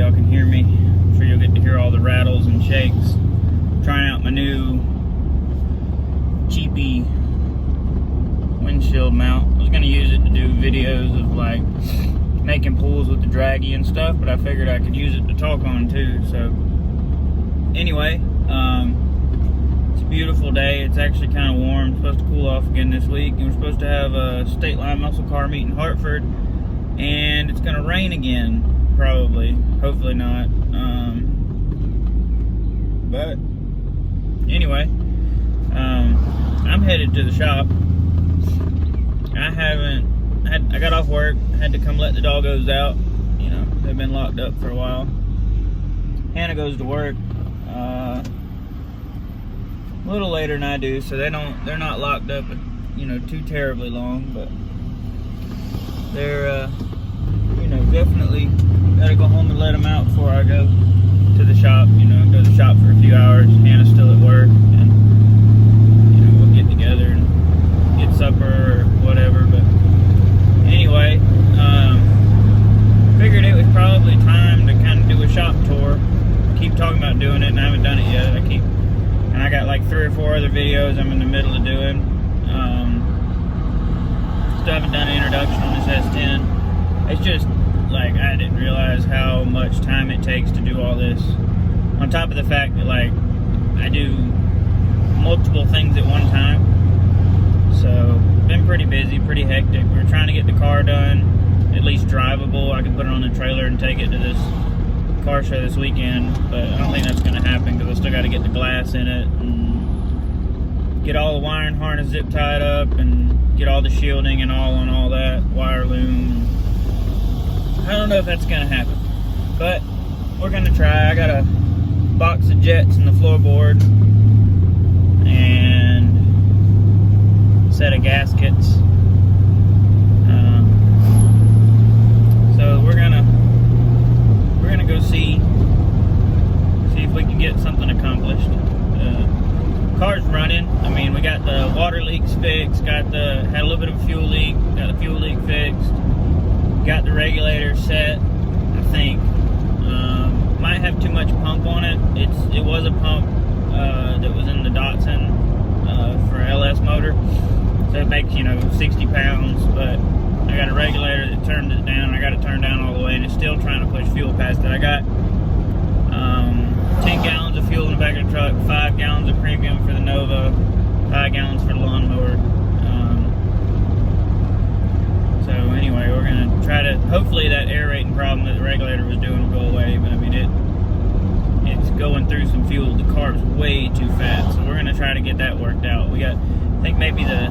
y'all can hear me. I'm sure you'll get to hear all the rattles and shakes. Trying out my new cheapy windshield mount. I was gonna use it to do videos of like making pulls with the draggy and stuff, but I figured I could use it to talk on too. So anyway, it's a beautiful day. It's actually kind of warm. It's supposed to cool off again this week, and we're supposed to have a State Line Muscle Car meet in Hartford, and it's gonna rain again, probably. Hopefully not. But anyway, I'm headed to the shop. I got off work, had to come let the doggos out. You know, they've been locked up for a while. Hannah goes to work a little later than I do, so they're not locked up, you know, too terribly long, but they're you know, definitely gotta go home and let them out before I go to the shop. You know, go to the shop for a few hours. Hannah's still at work, and you know, we'll get together and get supper or whatever. But anyway, figured it was probably time to kind of do a shop tour. I keep talking about doing it, and I haven't done it yet. And I got like 3 or 4 other videos I'm in the middle of doing. Still haven't done an introduction on this S10. It's just like I didn't realize how much time it takes to do all this. On top of the fact that like I do multiple things at one time. So been pretty busy, pretty hectic. We're trying to get the car done, at least drivable. I can put it on the trailer and take it to this car show this weekend, but I don't think that's going to happen because I still got to get the glass in it and get all the wiring harness zip tied up and get all the shielding and all on all that wire loom. I don't know if that's going to happen, but we're going to try. I got a box of jets in the floorboard and a set of gaskets. So we're gonna go see if we can get something accomplished. Car's running. I mean, we got the water leaks fixed. Had a little bit of a fuel leak. Got the fuel leak fixed. Got the regulator set, I think. Might have too much pump on it. It was a pump that was in the Datsun for LS motor, so it makes, you know, 60 pounds. But I got a regulator that turned it down. I got it turned down all the way, and it's still trying to push fuel past it. I got 10 gallons of fuel in the back of the truck, 5 gallons of premium for the Nova, 5 gallons for the lawnmower. So anyway, we're gonna try to, hopefully that aerating problem that the regulator was doing will go away, but I mean it's going through some fuel. The car's way too fat, so we're gonna try to get that worked out. We got, I think maybe the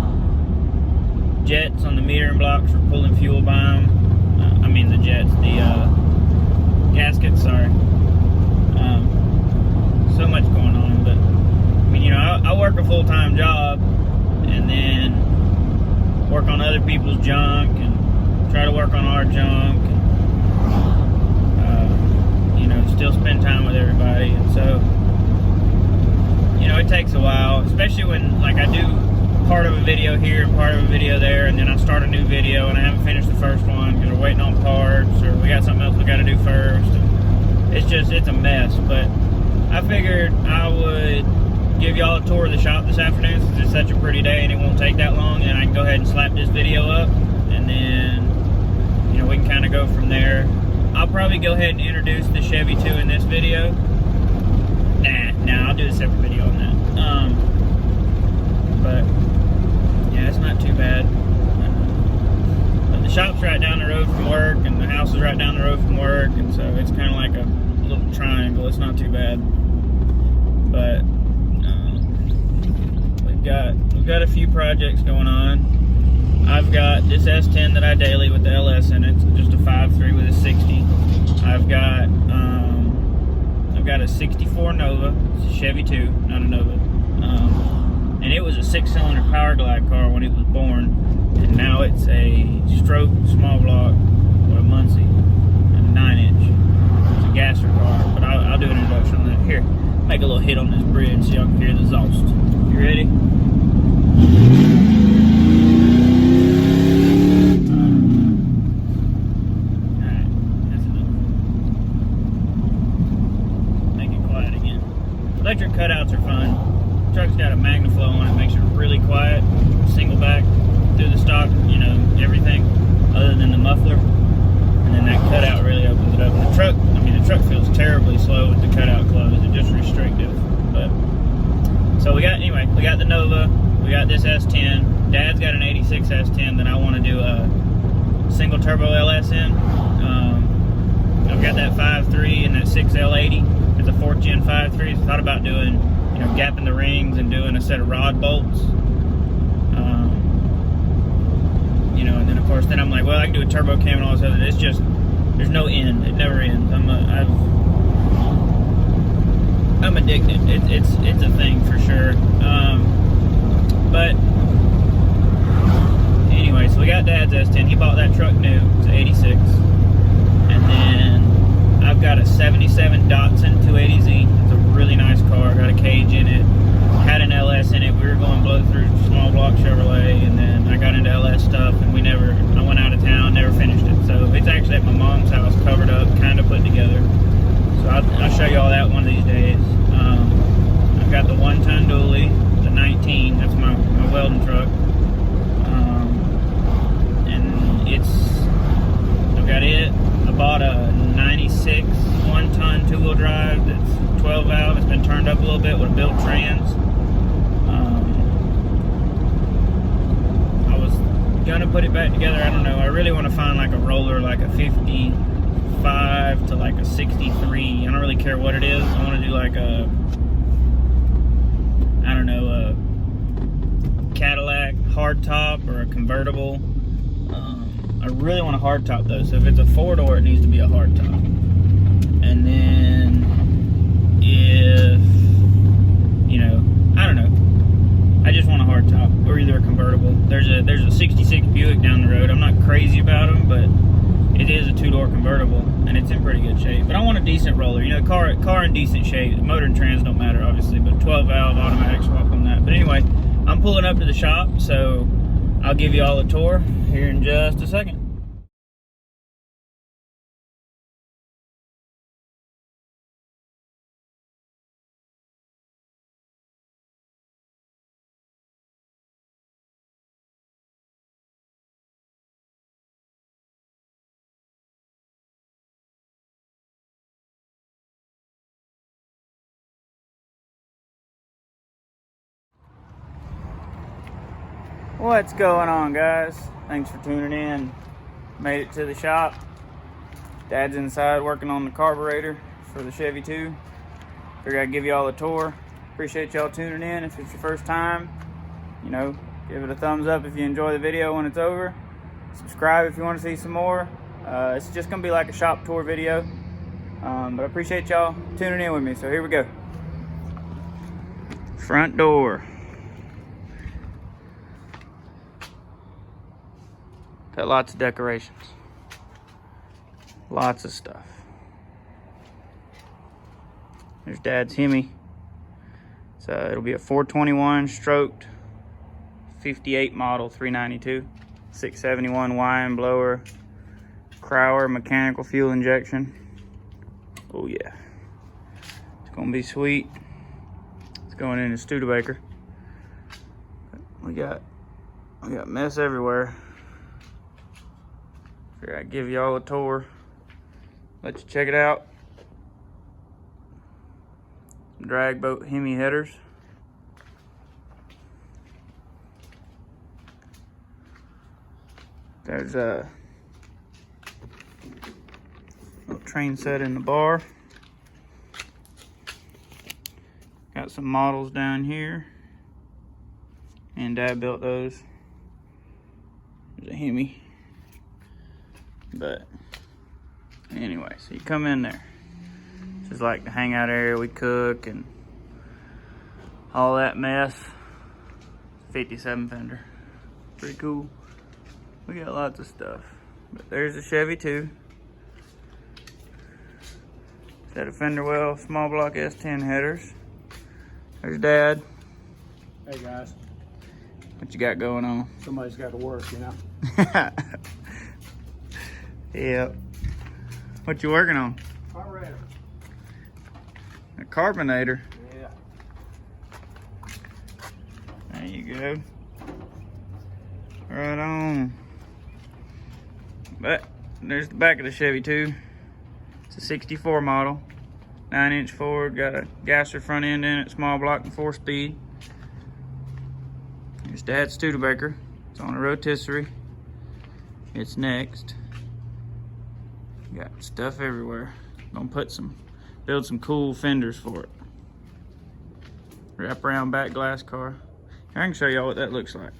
jets on the metering blocks are pulling fuel by them. I mean the jets, the gaskets, sorry. So much going on, but I mean, you know, I work a full-time job and then work on other people's junk and try to work on our junk and, you know, still spend time with everybody. And so, you know, it takes a while, especially when like I do part of a video here and part of a video there, and then I start a new video and I haven't finished the first one because we're waiting on parts or we got something else we got to do first. And it's a mess. But I figured I would give y'all a tour of the shop this afternoon since it's such a pretty day and it won't take that long, and I can go ahead and slap this video up, and then, you know, we can kind of go from there. I'll probably go ahead and introduce the Chevy 2 in this video. Nah, I'll do a separate video on that. But yeah, it's not too bad. But the shop's right down the road from work, and the house is right down the road from work, and so it's kind of like a little triangle. It's not too bad. But we've got a few projects going on. I've got this S10 that I daily with the LS in it, just a 5.3 with a 60. I've got a 64 Nova. It's a Chevy 2, not a Nova. And it was a 6-cylinder power glide car when it was born, and now it's a stroke small block with a Muncie and a 9-inch. It's a gasser car, but I'll do an introduction on that. Here, make a little hit on this bridge so y'all can hear the exhaust. You ready? Alright, that's enough. Electric cutouts are fun. The truck's got a MagnaFlow on it, makes it really quiet. Single back through the stock, you know, everything other than the muffler. And then that cutout really opens it up. And the truck, I mean, the truck feels terribly slow with the cutout closed. It's just restrictive. But so we got the Nova, we got this S10. Dad's got an 86 S10 that I want to do a single turbo LS in. I've got that 5.3 and that 6L80. It's a 4th gen 5.3. So I thought about doing, you know, gapping the rings and doing a set of rod bolts. You know, and then of course, then I'm like, well, I can do a turbo cam and all this other. It's just, there's no end. It never ends. I'm addicted. It's a thing for sure. But anyway, so we got Dad's S10. He bought that truck new. It's an 86. And then I've got a 77 Datsun 280Z. It's a really nice car. Got a cage in it. Had an LS in it. We were going blow through small block Chevrolet, and then I got into LS stuff, and I went out of town, never finished it. So it's actually at my mom's house, covered up, kind of put together. So I'll show you all that one of these days. I've got the 1-ton dually, the 19. That's my welding truck. And I've got it. I bought a 96 1-ton 2-wheel drive that's 12 valve. It's been turned up a little bit with a built trans. I was gonna put it back together. I don't know. I really want to find like a roller, like a 55 to like a 63. I don't really care what it is. I want to do like a, I don't know, a Cadillac hardtop or a convertible. I really want a hardtop though, so if it's a 4-door, it needs to be a hardtop. And then if, you know, I don't know, I just want a hardtop or either a convertible. There's a 66 Buick down the road. I'm not crazy about them, but it is a 2-door convertible and it's in pretty good shape. But I want a decent roller, you know, car in decent shape. The motor and trans don't matter obviously, but 12 valve automatic swap on that. But anyway, I'm pulling up to the shop, so I'll give you all a tour here in just a second. What's going on, guys? Thanks for tuning in. Made it to the shop. Dad's inside working on the carburetor for the Chevy 2. Figured I'd give you all a tour. Appreciate y'all tuning in. If it's your first time, you know, give it a thumbs up if you enjoy the video when it's over. Subscribe if you want to see some more. It's just gonna be like a shop tour video. But I appreciate y'all tuning in with me. So here we go. Front door. Got lots of decorations. Lots of stuff. There's Dad's Hemi. So it'll be a 421 stroked 58 model 392. 671 wine blower. Crower mechanical fuel injection. Oh yeah. It's gonna be sweet. It's going in a Studebaker. We got mess everywhere. Figure I'd give y'all a tour. Let you check it out. Some drag boat Hemi headers. There's a little train set in the bar. Got some models down here. And Dad built those. There's a Hemi. But anyway, so you come in there. This is like the hangout area. We cook and all that mess. 57 fender. Pretty cool. We got lots of stuff. But there's a Chevy 2. Set of fender well, small block S10 headers. There's Dad. Hey guys. What you got going on? Somebody's got to work, you know. Yep. What you working on? Carburetor. A carbonator. Yeah. There you go. Right on. But there's the back of the Chevy too. It's a 64 model. 9-inch Ford, got a gasser front end in it, small block and 4-speed. Here's Dad's Studebaker. It's on a rotisserie. It's next. Got stuff everywhere. Gonna build some cool fenders for it. Wrap around back glass car. I can show y'all what that looks like.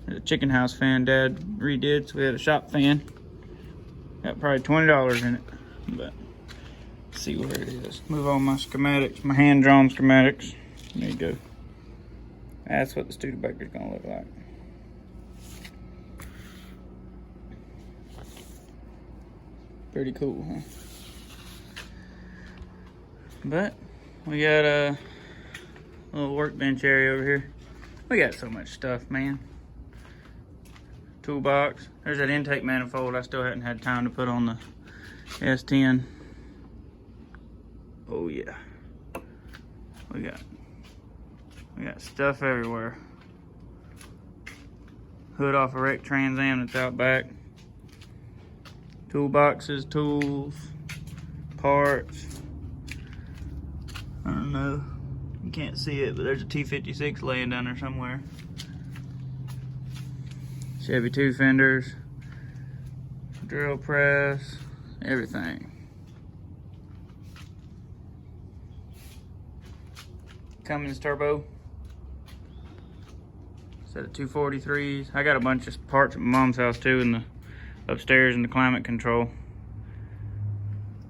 There's a chicken house fan Dad redid, so we had a shop fan. Got probably $20 in it, but let's see where it is. Move on my schematics, my hand-drawn schematics. There you go. That's what the Studebaker's gonna look like. Pretty cool, huh? But we got a little workbench area over here. We got so much stuff, man. Toolbox. There's that intake manifold I still hadn't had time to put on the S10. Oh yeah. We got stuff everywhere. Hood off a wrecked Trans Am that's out back. Toolboxes, tools, parts. I don't know. You can't see it, but there's a T56 laying down there somewhere. Chevy 2 fenders, drill press, everything. Cummins turbo. Set of 243s. I got a bunch of parts at my mom's house too, in the upstairs in the climate control.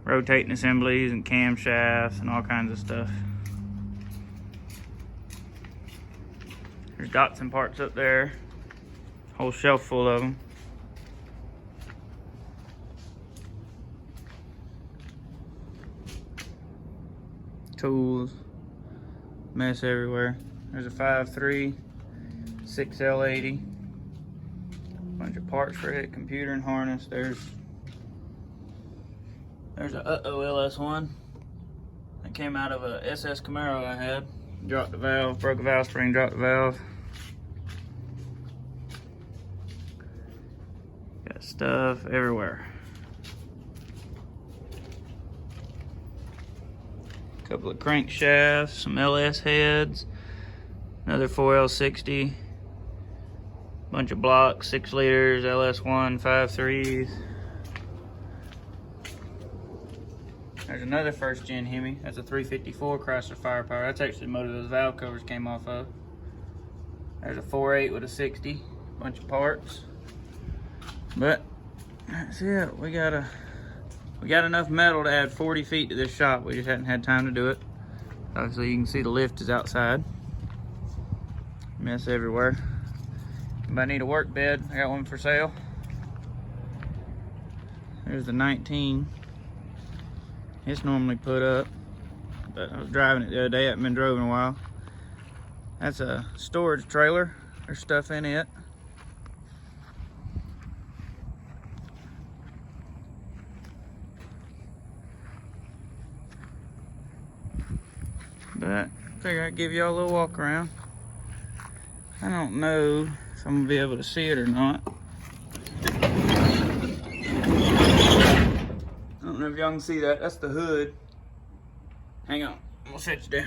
Rotating assemblies and camshafts and all kinds of stuff. There's Datsun parts up there. Whole shelf full of them. Tools. Mess everywhere. There's a 5.3, 6L80. Bunch of parts for it, computer and harness. There's a LS1 that came out of a SS Camaro I had. Dropped the valve, broke a valve spring, dropped the valve. Got stuff everywhere. Couple of crankshafts, some LS heads, another 4L60. Bunch of blocks, 6 liters, LS1, 5.3s. There's another first gen Hemi. That's a 354 Chrysler Firepower. That's actually the motor those valve covers came off of. There's a 4.8 with a 60. Bunch of parts. But that's it. We got enough metal to add 40 feet to this shop. We just hadn't had time to do it. Obviously you can see the lift is outside. Mess everywhere. Anybody need a work bed? I got one for sale. There's the 19. It's normally put up, but I was driving it the other day. I haven't been drove in a while. That's a storage trailer. There's stuff in it. But I figure I'd give y'all a little walk around. I don't know if I'm gonna be able to see it or not. I don't know if y'all can see that. That's the hood. Hang on, I'm gonna set you down.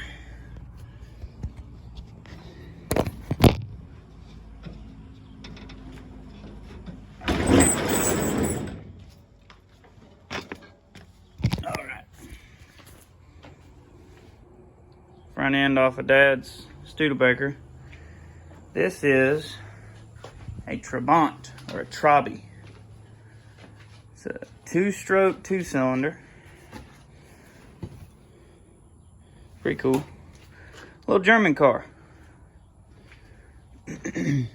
All right. Front end off of Dad's Studebaker. This is a Trabant or a Trabi. It's a 2-stroke, 2-cylinder. Pretty cool. Little German car. Pretty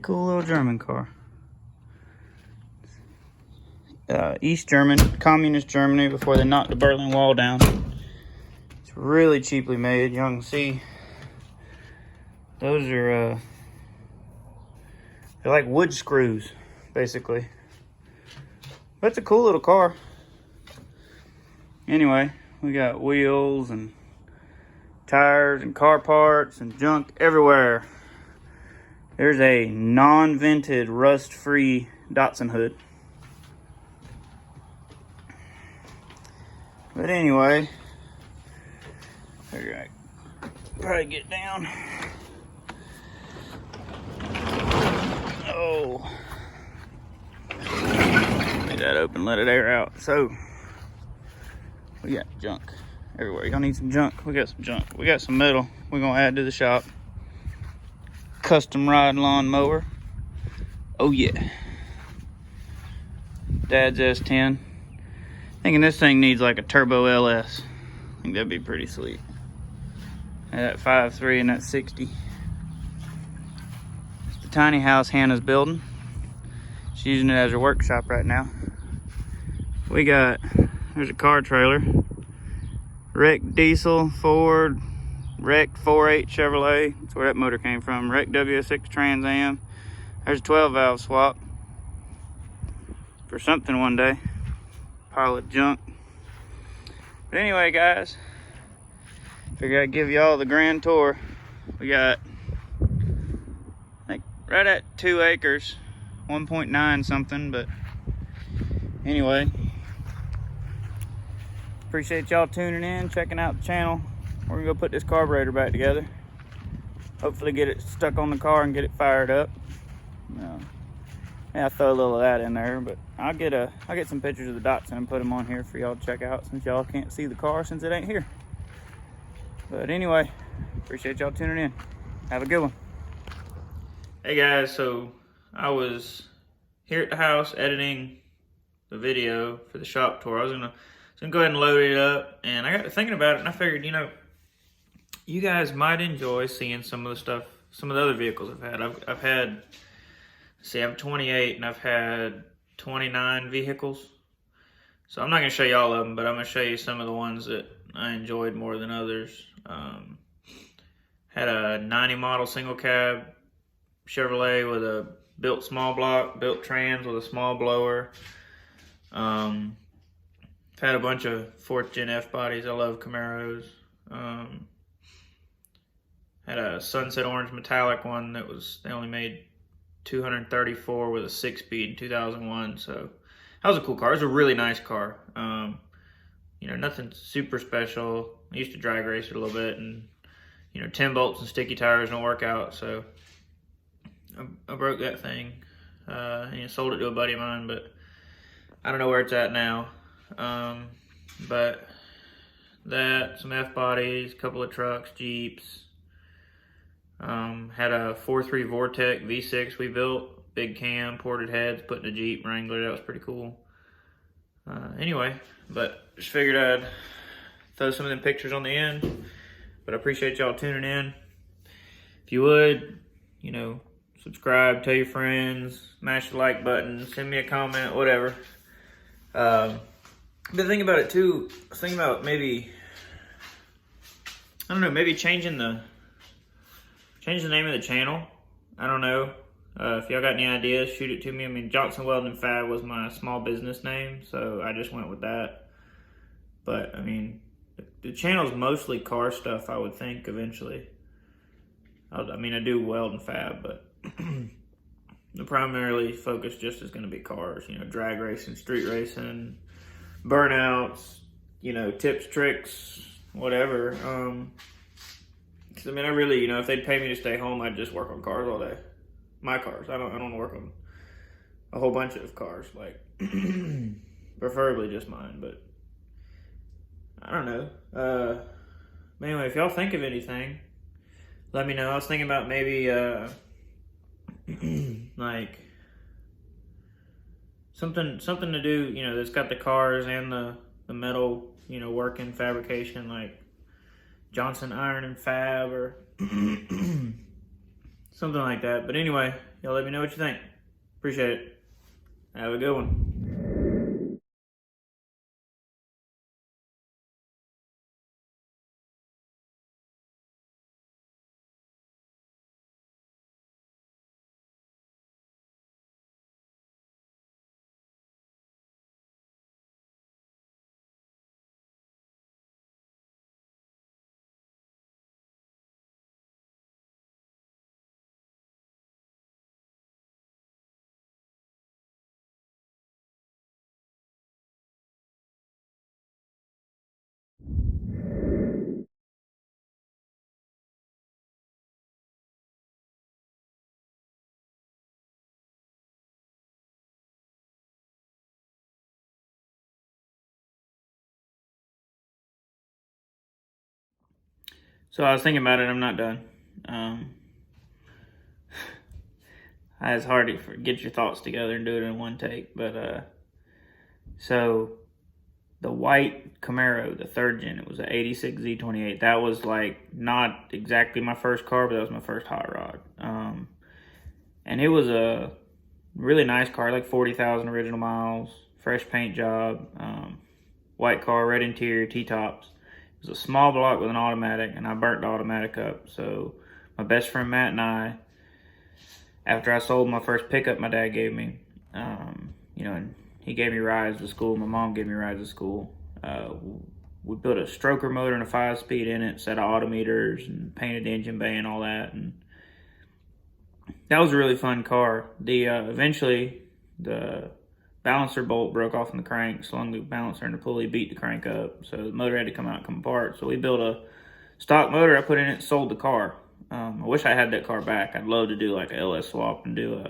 cool little German car. East German, communist Germany before they knocked the Berlin Wall down. It's really cheaply made. Y'all can see those are they're like wood screws, basically. But it's a cool little car. Anyway, we got wheels and tires and car parts and junk everywhere. There's a non-vented, rust-free Datsun hood. But anyway, figure I probably get down. Oh, get that open, let it air out. So we got junk everywhere. Y'all need some junk? We got some junk. We got some metal we're gonna add to the shop. Custom ride lawn mower. Oh yeah. Dad's S10. Thinking this thing needs like a turbo LS. I think that'd be pretty sweet. That 5.3 and that 60. It's the tiny house Hannah's building. She's using it as her workshop right now. There's a car trailer. Wrecked diesel, Ford, wrecked 4.8 Chevrolet. That's where that motor came from. Wrecked WS6 Trans Am. There's a 12 valve swap for something one day. Pile of junk. But anyway, guys, figured I'd give y'all the grand tour. We got like right at 2 acres, 1.9 something, but anyway, appreciate y'all tuning in, checking out the channel. We're gonna go put this carburetor back together. Hopefully get it stuck on the car and get it fired up. Yeah, I'll throw a little of that in there, but I'll get some pictures of the Datsun and put them on here for y'all to check out, since y'all can't see the car since it ain't here. But anyway, appreciate y'all tuning in. Have a good one. Hey guys, so I was here at the house editing the video for the shop tour. I was gonna go ahead and load it up, and I got to thinking about it, and I figured, you guys might enjoy seeing some of the stuff, some of the other vehicles I've had. I've had, see, I'm 28 and I've had 29 vehicles. So I'm not going to show you all of them, but I'm going to show you some of the ones that I enjoyed more than others. Had a 90 model single cab Chevrolet with a built small block, built trans with a small blower. Had a bunch of 4th gen F bodies. I love Camaros. Had a sunset orange metallic one they only made 234 with a 6-speed in 2001. So that was a cool car. It was a really nice car. Nothing super special. I used to drag race it a little bit, and 10 bolts and sticky tires don't work out. So I broke that thing and sold it to a buddy of mine, but I don't know where it's at now. But that, some F bodies, a couple of trucks, Jeeps. Had a 4.3 Vortec V6 we built, big cam, ported heads, put in a Jeep Wrangler. That was pretty cool. Anyway, but just figured I'd throw some of them pictures on the end. But I appreciate y'all tuning in. If you would, subscribe, tell your friends, smash the like button, send me a comment, whatever. Been thinking about it too. I was thinking about maybe changing the name of the channel. I don't know. If y'all got any ideas, shoot it to me. I mean, Johnson Welding Fab was my small business name, so I just went with that. But I mean, the channel's mostly car stuff, I would think, eventually. I do weld and fab, but the primarily focus just is going to be cars. Drag racing, street racing, burnouts, tips, tricks, whatever. Cause I really, if they'd pay me to stay home, I'd just work on cars all day. My cars. I don't want to work on a whole bunch of cars, like preferably just mine, but I don't know. But anyway, if y'all think of anything, let me know. I was thinking about maybe like something to do, that's got the cars and the metal, working fabrication, like Johnson Iron and Fab or something like that. But anyway, y'all let me know what you think. Appreciate it. Have a good one. So I was thinking about it. I'm not done. It's hard to get your thoughts together and do it in one take. But so the white Camaro, the third gen, it was an 86 Z28. That was like not exactly my first car, but that was my first hot rod. And it was a really nice car, like 40,000 original miles, fresh paint job, white car, red interior, T-tops. It was a small block with an automatic, and I burnt the automatic up. So my best friend Matt and I, after I sold my first pickup my dad gave me, and he gave me rides to school. My mom gave me rides to school. We built a stroker motor and a 5-speed in it, set of auto meters, and painted the engine bay and all that. And that was a really fun car. Eventually, the balancer bolt broke off in the crank, slung the balancer in the pulley, beat the crank up. So the motor had to come out and come apart. So we built a stock motor. I put in it, sold the car. I wish I had that car back. I'd love to do like a LS swap and do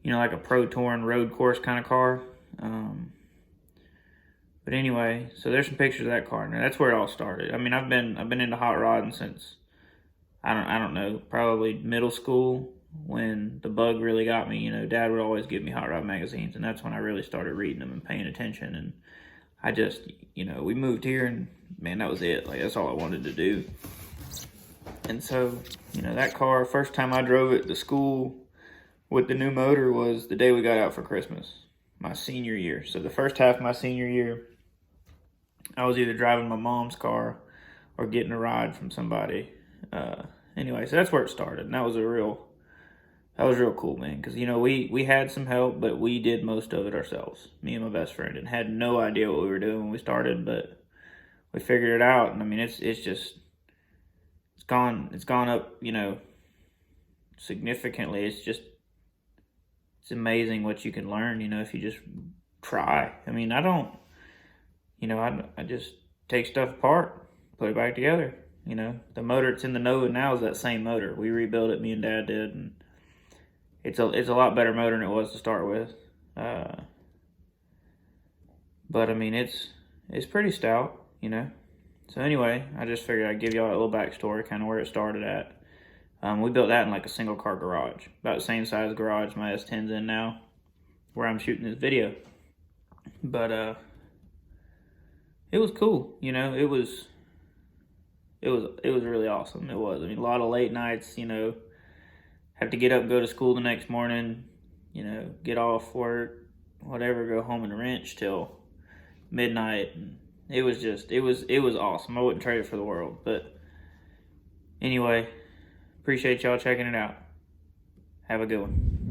like a Pro Touring road course kind of car. But anyway, so there's some pictures of that car. Now that's where it all started. I mean, I've been into hot rodding since I don't know, probably middle school, when the bug really got me. Dad would always give me hot rod magazines, and that's when I really started reading them and paying attention. And I just, we moved here, and man, that was it. Like, that's all I wanted to do. And so, that car, first time I drove it to school with the new motor was the day we got out for Christmas, my senior year. So the first half of my senior year, I was either driving my mom's car or getting a ride from somebody. Anyway, so that's where it started, and that was real cool, man. Because we had some help, but we did most of it ourselves. Me and my best friend, and had no idea what we were doing when we started, but we figured it out. And I mean, it's gone up, significantly. It's amazing what you can learn, if you just try. I mean, I just take stuff apart, put it back together. The motor that's in the Nova now is that same motor. We rebuilt it, me and Dad did, and it's a lot better motor than it was to start with. But I mean, it's pretty stout, So anyway, I just figured I'd give y'all a little backstory, kind of where it started at. We built that in like a single car garage, about the same size garage my S10's in now, where I'm shooting this video. But it was cool, it was really awesome. It was. I mean, a lot of late nights, have to get up and go to school the next morning, get off work, whatever, go home and wrench till midnight. And it was awesome. I wouldn't trade it for the world. But anyway, appreciate y'all checking it out. Have a good one.